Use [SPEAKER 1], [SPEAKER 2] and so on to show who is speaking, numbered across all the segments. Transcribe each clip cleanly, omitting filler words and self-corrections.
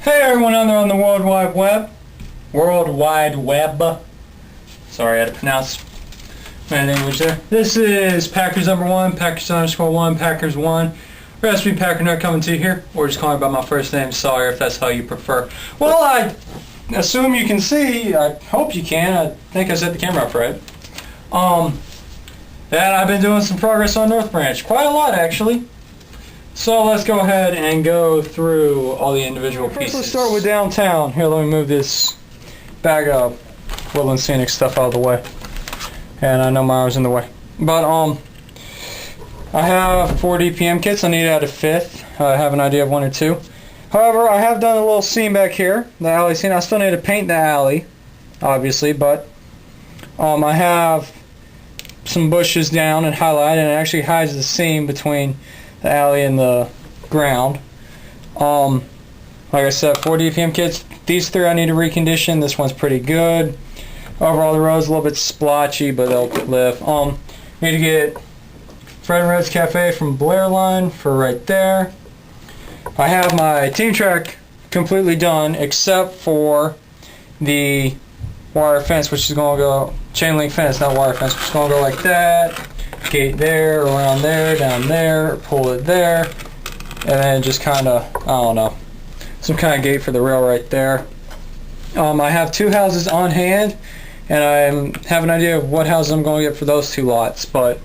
[SPEAKER 1] Hey everyone out there on the World Wide Web. World Wide Web. Sorry, I had to pronounce my language there. This is Packers number 1, Packers _1, Packers 1. Recipe Packer Nerd coming to you here. Or just calling by my first name, Sawyer, if that's how you prefer. Well, I assume you can see. I hope you can. I think I set the camera up right. And I've been doing some progress on North Branch. Quite a lot, actually. So let's go ahead and go through all the individual pieces. First, let's start with downtown. Here, let me move this bag of Woodland Scenic stuff out of the way. And I know mine was in the way. But I have 4 DPM kits. I need to add a 5th. I have an idea of 1 or 2. However, I have done a little scene back here, the alley scene. I still need to paint the alley, obviously, but I have some bushes down and highlighted, and it actually hides the seam between the alley and the ground. Like I said, 4 DPM kits. These 3 I need to recondition. This one's pretty good. Overall, the road's a little bit splotchy, but they'll live. Need to get Fred and Red's Cafe from Blair Line for right there. I have my team track completely done, except for the wire fence, which is going to go chain link fence, not wire fence, which is going to go like that. Gate there, around there, down there, pull it there, and then just kind of, I don't know, some kind of gate for the rail right there. I have 2 houses on hand, and I have an idea of what houses I'm going to get for those 2 lots, but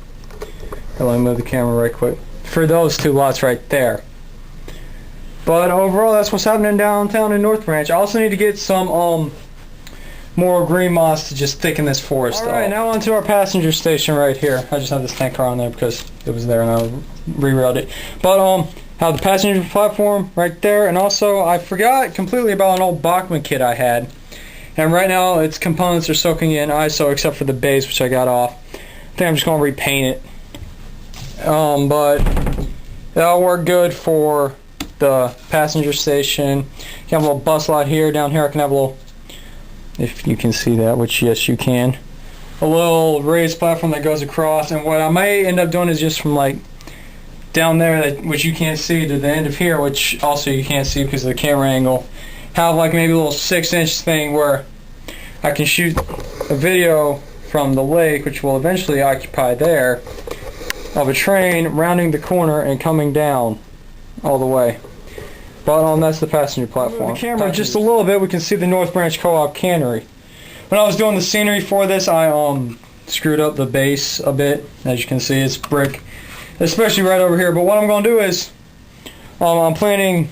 [SPEAKER 1] let me move the camera right quick. For those 2 lots right there. But overall, that's what's happening downtown in North Branch. I also need to get some more green moss to just thicken this forest. Alright, now onto our passenger station right here. I just have this tank car on there because it was there and I re-railed it. But have the passenger platform right there, and also I forgot completely about an old Bachmann kit I had. And right now its components are soaking in ISO except for the base, which I got off. I think I'm just going to repaint it. But that'll work good for the passenger station. You have a little bus lot here. Down here I can have a little, if you can see that, which yes you can, a little raised platform that goes across. And what I may end up doing is just from like down there, which you can't see, to the end of here, which also you can't see because of the camera angle, have like maybe a little 6-inch thing where I can shoot a video from the lake, which will eventually occupy there, of a train rounding the corner and coming down all the way. But that's the passenger platform. The camera just a little bit, we can see the North Branch Co-op cannery. When I was doing the scenery for this, I screwed up the base a bit. As you can see, it's brick, especially right over here. But what I'm going to do is I'm planting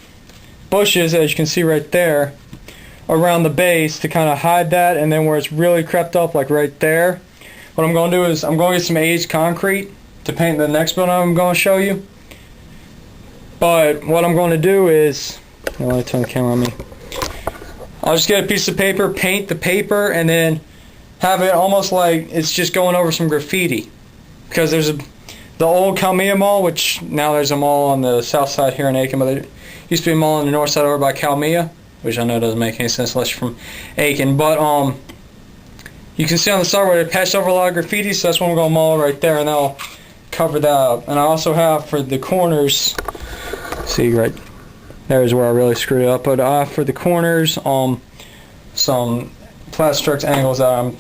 [SPEAKER 1] bushes, as you can see right there, around the base to kind of hide that, and then where it's really crept up, like right there, what I'm going to do is I'm going to get some aged concrete to paint the next building I'm going to show you. But what I'm going to do is, let me turn the camera on me. I'll just get a piece of paper, paint the paper, and then have it almost like it's just going over some graffiti. Because there's the old Calmia Mall, which now there's a mall on the south side here in Aiken, but there used to be a mall on the north side over by Calmia, which I know doesn't make any sense unless you're from Aiken. But you can see on the side where they patched over a lot of graffiti, so that's what I'm going to mall right there, and that'll cover that up. And I also have for the corners, see right there's where I really screwed it up, but for the corners some Plastrix angles that I'm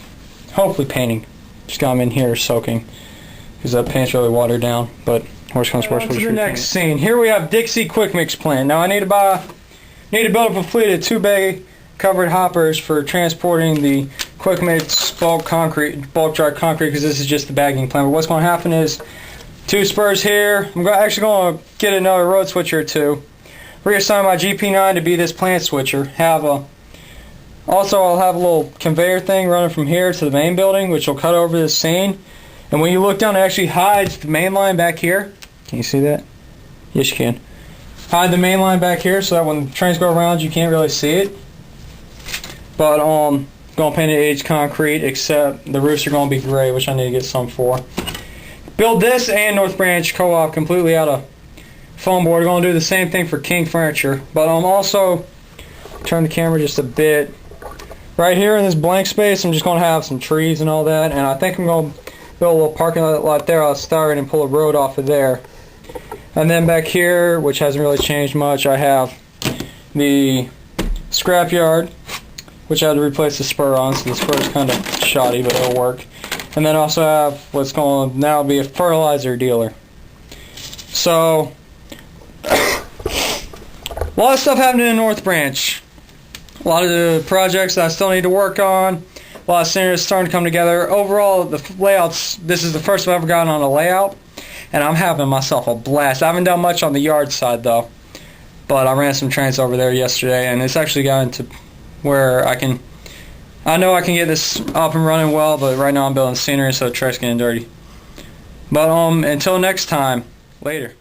[SPEAKER 1] hopefully painting. Just got them in here soaking because that paint's really watered down. But horse comes first. To the next scene. Here we have Dixie Quick Mix plant. Now I need to build up a fleet of 2-bay covered hoppers for transporting the Quick Mix bulk dry concrete, because this is just the bagging plant. But what's going to happen is 2 spurs here. I'm actually going to get another road switcher or 2. Reassign my GP9 to be this plant switcher. Also, I'll have a little conveyor thing running from here to the main building, which will cut over this scene. And when you look down, it actually hides the main line back here. Can you see that? Yes, you can. Hide the main line back here so that when trains go around, you can't really see it. But going to paint it aged concrete, except the roofs are going to be gray, which I need to get some for. Build this and North Branch Co-op completely out of foam board. We're going to do the same thing for King Furniture. But also, turn the camera just a bit. Right here in this blank space, I'm just going to have some trees and all that. And I think I'm going to build a little parking lot there. I'll start and pull a road off of there. And then back here, which hasn't really changed much, I have the scrapyard, which I had to replace the spur on, so the spur's kind of shoddy, but it'll work. And then also have what's going to now be a fertilizer dealer. So, a lot of stuff happening in North Branch. A lot of the projects that I still need to work on. A lot of scenarios starting to come together. Overall, the layouts, this is the first I've ever gotten on a layout, and I'm having myself a blast. I haven't done much on the yard side, though. But I ran some trains over there yesterday, and it's actually gotten to where I know I can get this up and running well, but right now I'm building scenery, so the track's getting dirty. But until next time, later.